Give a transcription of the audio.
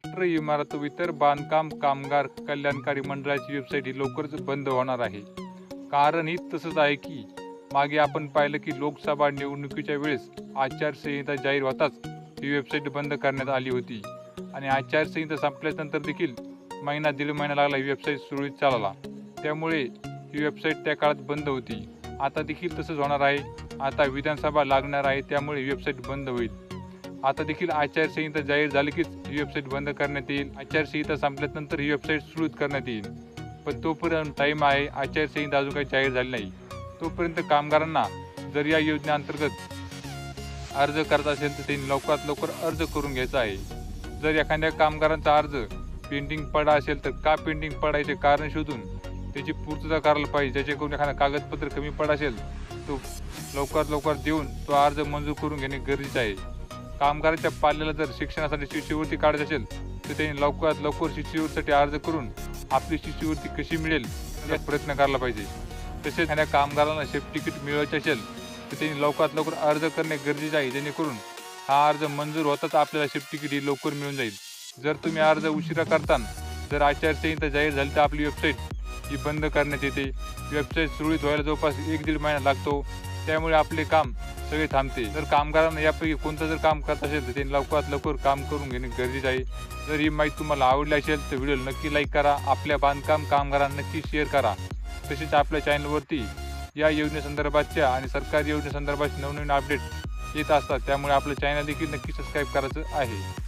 राष्ट्रीय इमारत व इतर बांधकाम कामगार कल्याणकारी मंडळाची वेबसाईट ही लवकरच बंद होणार आहे. कारण ही तसंच आहे की मागे आपण पाहिलं की लोकसभा निवडणुकीच्या वेळेस आचारसंहिता जाहीर होताच ही वेबसाईट बंद करण्यात आली होती आणि आचारसंहिता संपल्यानंतर देखील महिना दीड महिना लागला ही वेबसाईट सुरळीत चालायला. त्यामुळे ही वेबसाईट त्या काळात बंद होती. आता देखील तसंच होणार आहे. आता विधानसभा लागणार आहे, त्यामुळे ही वेबसाईट बंद होईल. आता देखील आचारसंहिता जाहीर झाली कीच ही वेबसाईट बंद करण्यात येईल. आचारसंहिता संपल्यानंतर ही वेबसाईट सुरळीत करण्यात येईल. पण तोपर्यंत टाईम आहे. आचारसंहिता अजून काही जाहीर झाली नाही. तोपर्यंत कामगारांना जर या योजनेअंतर्गत अर्ज करत असेल तर त्यांनी लवकरात लवकर अर्ज करून घ्यायचा आहे. जर एखाद्या कामगारांचा अर्ज पेंडिंग पडा असेल तर का पेंडिंग पडायचे कारण शोधून त्याची पूर्तता करायला पाहिजे. ज्याच्याकडून एखादा कागदपत्र कमी पडा असेल तो लवकरात लवकर देऊन तो अर्ज मंजूर करून घेणे गरजेचे आहे. कामगारांच्या पाल्याला जर शिक्षणासाठी शिष्यवृत्ती काढायची असेल तर त्यांनी लवकरात लवकर शिष्यवृत्तीसाठी अर्ज करून आपली शिष्यवृत्ती कशी मिळेल याचा प्रयत्न करायला पाहिजे. तसेच एखाद्या कामगारांना सेफ्टी तिकीट मिळवायचे असेल तर त्यांनी लवकरात लवकर अर्ज करणे गरजेचे आहे. जेणेकरून हा अर्ज मंजूर होताच आपल्याला सेफ्टी तिकीट ही लवकर मिळून जाईल. जर तुम्ही अर्ज उशिरा करताना जर आचारसंहिता जाहीर झाली तर आपली वेबसाईट ही बंद करण्यात येते. वेबसाईट सुरळीत व्हायला जवळपास 1-1.5 महिना लागतो. त्यामुळे आपले काम सगळे थांबते. जर कामगारांना यापैकी कोणतं जर काम करत असेल तर त्यांनी लवकरात लवकर काम करून घेणे गरजेचे आहे. जर ही माहिती तुम्हाला आवडली असेल तर व्हिडिओला नक्की लाईक करा. आपल्या बांधकाम कामगारांना नक्की शेअर करा. तसेच आपल्या चॅनलवरती या योजनेसंदर्भातच्या आणि सरकारी योजनेसंदर्भात नवनवीन अपडेट येत असतात. त्यामुळे आपलं चॅनल देखील नक्की सबस्क्राईब करायचं आहे.